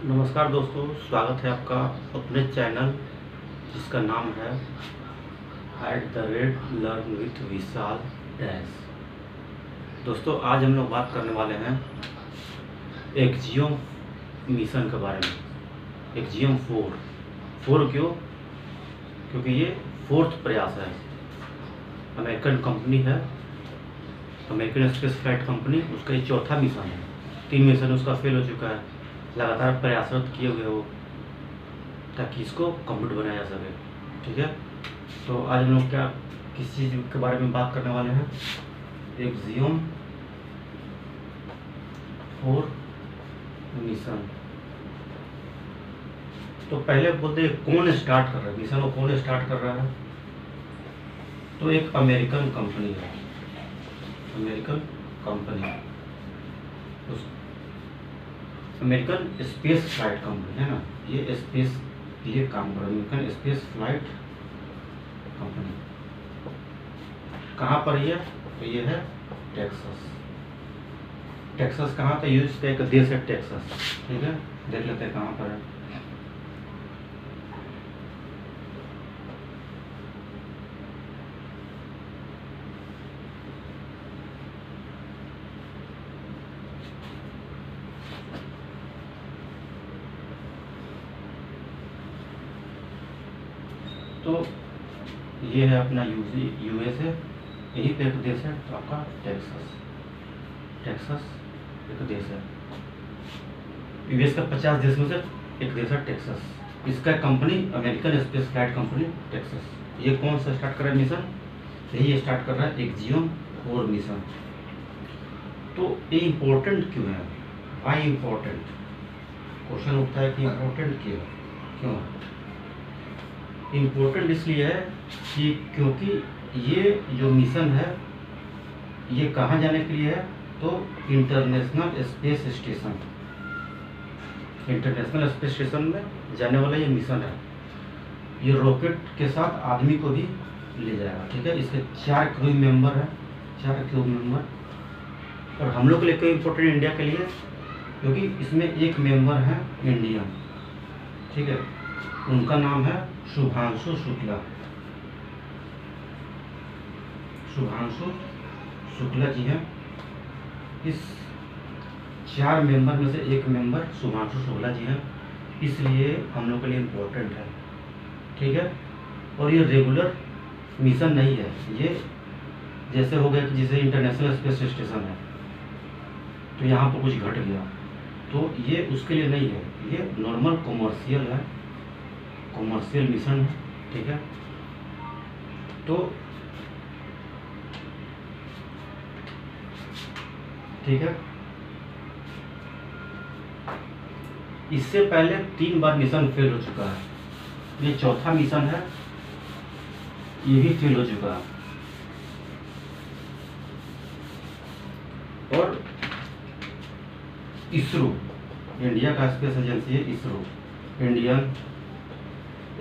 नमस्कार दोस्तों, स्वागत है आपका अपने चैनल जिसका नाम है @लर्न विथ विशाल। दोस्तों, आज हम लोग बात करने वाले हैं एक्जियम मिशन के बारे में। एक्जियम 4 क्यों? क्योंकि ये 4th प्रयास है। अमेरिकन कंपनी है, अमेरिकन स्पेस फ्लाइट कंपनी, उसका ये 4था मिशन है। 3 मिशन उसका फेल हो चुका है। लगातार प्रयासरत किए हुए हो ताकि इसको कंप्लीट बनाया जा सके। ठीक है, तो आज हम लोग किस चीज़ के बारे में बात करने वाले हैं? Axiom 4 mission. तो पहले बोलते हैं कौन स्टार्ट कर रहा है मिशन को? कौन स्टार्ट कर रहा है? तो एक अमेरिकन कंपनी है, American company, American space flight company है ना। ये स्पेस के लिए काम कर रहा है, अमेरिकन स्पेस फ्लाइट कंपनी। कहाँ पर ये? तो ये है टेक्सास। टेक्सास कहाँ था? यूएस का एक देश है टेक्सास। ठीक है, देख लेते हैं कहाँ पर है। तो ये है अपना यूएस है, यही पे एक देश है तो आपका टेक्सास। टेक्सास एक देश है, यूएस का 50 देश में से एक देश है टेक्सास। इसका company American space flight company Texas. ये कौन सा स्टार्ट कर रहा है मिशन? यही स्टार्ट कर रहा है एक्जियम 4 मिशन। तो ये इम्पोर्टेंट क्यों है? Y important? क्वेश्चन उठता है कि इम्पोर्टेंट क्यों? इम्पोर्टेंट इसलिए है कि क्योंकि ये जो मिशन है ये कहाँ जाने के लिए है? तो international space station, international space station में जाने वाला ये मिशन है। ये रॉकेट के साथ आदमी को भी ले जाएगा। ठीक है, इसके 4 क्रू मेंबर हैं, 4 क्रू मेंबर। और हम लोग के लिए क्यों इम्पोर्टेंट? इंडिया के लिए, क्योंकि इसमें एक मेंबर है इंडियन। ठीक है, उनका नाम है शुभांशु शुक्ला। शुभांशु शुक्ला जी हैं। इस 4 मेंबर में से एक मेंबर शुभांशु शुक्ला जी हैं, इसलिए हम लोग के लिए इम्पोर्टेंट है। ठीक है, और ये रेगुलर मिशन नहीं है। ये जैसे हो गया कि जैसे इंटरनेशनल स्पेस स्टेशन है तो यहाँ पर कुछ घट गया, तो ये उसके लिए नहीं है। ये नॉर्मल कॉमर्शियल है, कॉमर्शियल मिशन है। ठीक है, तो ठीक है, इससे पहले 3 बार मिशन फेल हो चुका है। ये 4था मिशन है, ये भी फेल हो चुका है। और इसरो, इंडिया का स्पेस एजेंसी है ISRO, Indian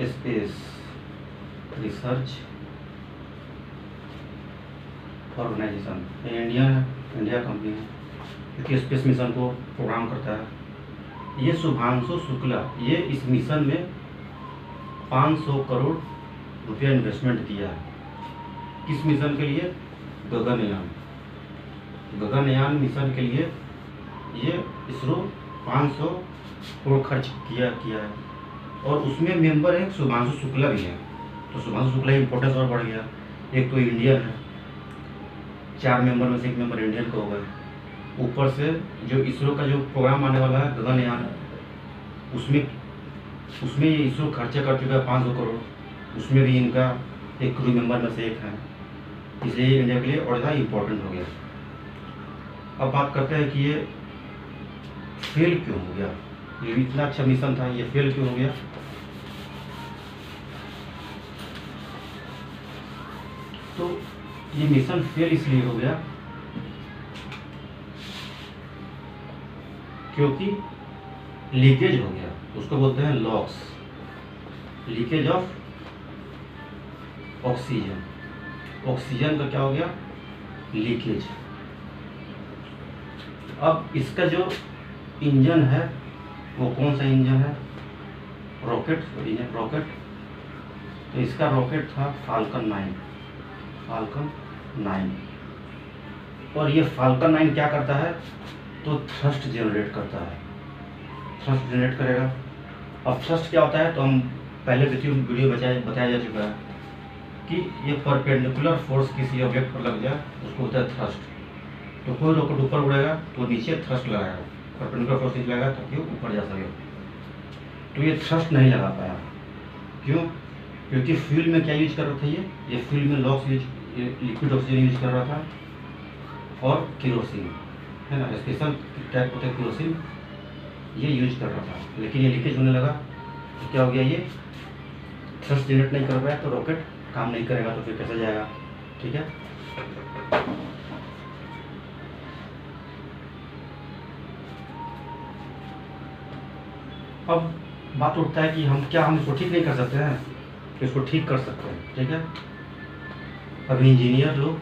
Space Research Organisation. India company है, क्योंकि स्पेस मिशन को प्रोग्राम करता है। ये शुभांशु शुक्ला, ये इस मिशन में 500 करोड़ रुपया इन्वेस्टमेंट किया है। किस मिशन के लिए? गगनयान। गगनयान मिशन के लिए ये इसरो 500 करोड़ खर्च किया है। और उसमें मेंबर है शुभांशु शुक्ला भी है। तो शुभांशु शुक्ला इम्पोर्टेंस और बढ़ गया। एक तो इंडियन है, 4 मेंबर में से एक मेंबर इंडियन को हो गए। ऊपर से जो इसरो का जो प्रोग्राम आने वाला है गगनयान, उसमें ये इसरो खर्चा कर चुका है 500 करोड़। उसमें भी इनका एक क्रू मेंबर में से एक है, इसलिए इंडिया के लिए और ज़्यादा इम्पोर्टेंट हो गया। अब बात करते हैं कि ये फेल क्यों हो गया? ये इतना अच्छा मिशन था, ये फेल क्यों हो गया? तो ये मिशन फेल इसलिए हो गया क्योंकि लीकेज हो गया। उसको बोलते हैं loss, leakage of oxygen. Oxygen का क्या हो गया? लीकेज। अब इसका जो इंजन है वो कौन सा इंजन है? Rocket engine, rocket. तो इसका रॉकेट था फाल्कन 9, फाल्कन 9। और ये फाल्कन 9 क्या करता है? तो थ्रस्ट जनरेट करता है, थ्रस्ट जनरेट करेगा। अब थ्रस्ट क्या होता है? तो हम पहले वीडियो में बताया जा चुका है कि ये परपेंडिकुलर फोर्स किसी ऑब्जेक्ट पर लग जाए उसको होता है थ्रस्ट। तो कोई रॉकेट ऊपर उड़ेगा तो नीचे थ्रस्ट लगाएगा, परपेंडिकुलर फोर्स नीचे लगाएगा ताकि वो ऊपर जा सके। तो ये थ्रस्ट नहीं लगा पाया, क्यों? क्योंकि फ्यूल में क्या यूज कर रहा था? ये फ्यूल में locks use, liquid oxygen use कर रहा था और केरोसिन, है ना, स्पेशल टाइप होता है केरोसिन, ये यूज कर रहा था। लेकिन ये लीकेज होने लगा तो क्या हो गया? ये थ्रस्ट जनरेट नहीं कर पाया तो रॉकेट काम नहीं करेगा, तो फिर कैसे जाएगा? ठीक है। अब बात उठता है कि हम इसको ठीक नहीं कर सकते हैं? तो इसको ठीक कर सकते हैं, ठीक है। अभी इंजीनियर लोग,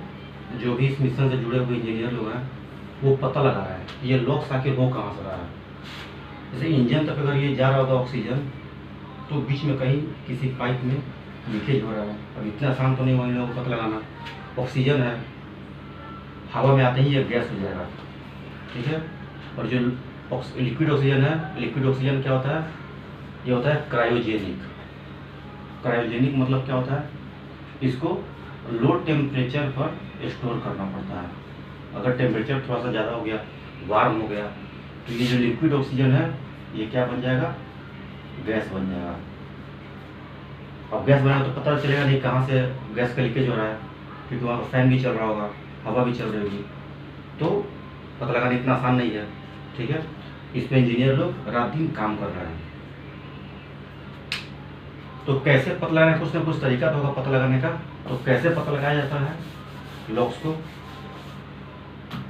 जो भी इस मिशन से जुड़े हुए इंजीनियर लोग हैं, वो पता लगा रहे हैं कि ये लॉक्स आके हो कहाँ से रहा है। जैसे इंजन तक अगर ये जा रहा होगा ऑक्सीजन, तो बीच में कहीं किसी पाइप में लीकेज हो रहा है। अब इतना आसान तो नहीं हुआ इन लोगों को पता लगाना। ऑक्सीजन है, हवा में आते ही ये गैस हो जाएगा, ठीक है। और जो लिक्विड ऑक्सीजन है, लिक्विड ऑक्सीजन क्या होता है? ये होता है क्रायोजेनिक। क्रायोजेनिक मतलब क्या होता है? इसको लो टेम्परेचर पर स्टोर करना पड़ता है। अगर टेम्परेचर थोड़ा सा ज़्यादा हो गया, वार्म हो गया, तो ये जो लिक्विड ऑक्सीजन है ये क्या बन जाएगा? गैस बन जाएगा। अब गैस बनेगा तो पता चलेगा नहीं कहाँ से गैस का लीकेज हो रहा है, क्योंकि वहाँ पर फैन भी चल रहा होगा, हवा भी चल रही होगी, तो पता लगाना इतना आसान नहीं है, ठीक है। इस पर इंजीनियर लोग रात दिन काम कर रहे हैं। तो कैसे पता लगाना? कुछ ना कुछ तरीका तो होगा पता लगाने का। तो कैसे पता लगाया जाता है लॉक्स को?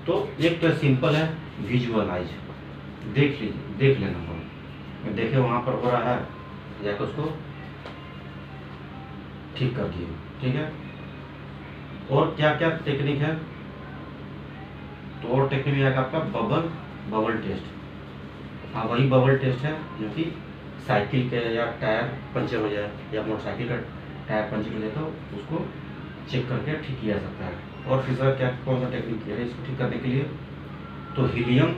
तो एक तो सिंपल है, विजुअलाइज, देख लीजिए, देख लेना होगा। देखे वहाँ पर हो रहा है, जाकर उसको ठीक कर दिए, ठीक है। और क्या क्या टेक्निक है? तो और टेक्निक है आपका बबल टेस्ट। हाँ, वही बबल टेस्ट है जो कि साइकिल के या टायर पंचर हो जाए या मोटरसाइकिल का टायर पंचर हो जाए तो उसको चेक करके ठीक किया जा सकता है। और फिर सर क्या कौन सा टेक्निक है इसको ठीक करने के लिए? तो हीलियम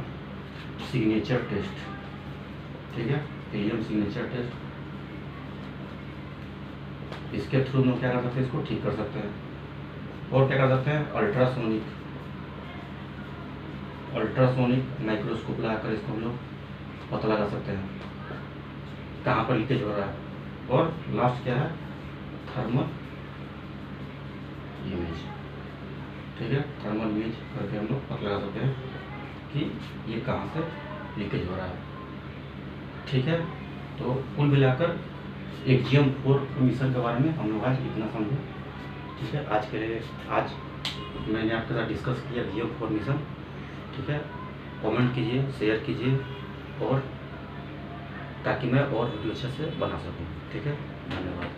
सिग्नेचर टेस्ट, ठीक है, हीलियम सिग्नेचर टेस्ट। इसके थ्रू हम क्या कर सकते हैं? इसको ठीक कर सकते हैं। और क्या कर सकते हैं? अल्ट्रासोनिक माइक्रोस्कोप लगाकर इसको हम लोग पता लगा सकते हैं कहाँ पर लीकेज हो रहा है। और लास्ट क्या है? थर्मल इमेज, ठीक है, थर्मल इमेज करके हम लोग पता लगा सकते हैं कि ये कहाँ से लीकेज हो रहा है, ठीक है। तो कुल मिलाकर एक्जियम-4 मिशन के बारे में हम लोग आज इतना समझे, ठीक है। आज के लिए मैंने आपके साथ डिस्कस किया एक्जियम-4 मिशन, ठीक है। कमेंट कीजिए, शेयर कीजिए, और ताकि मैं और वीडियो अच्छे से बना सकूं, ठीक है। धन्यवाद।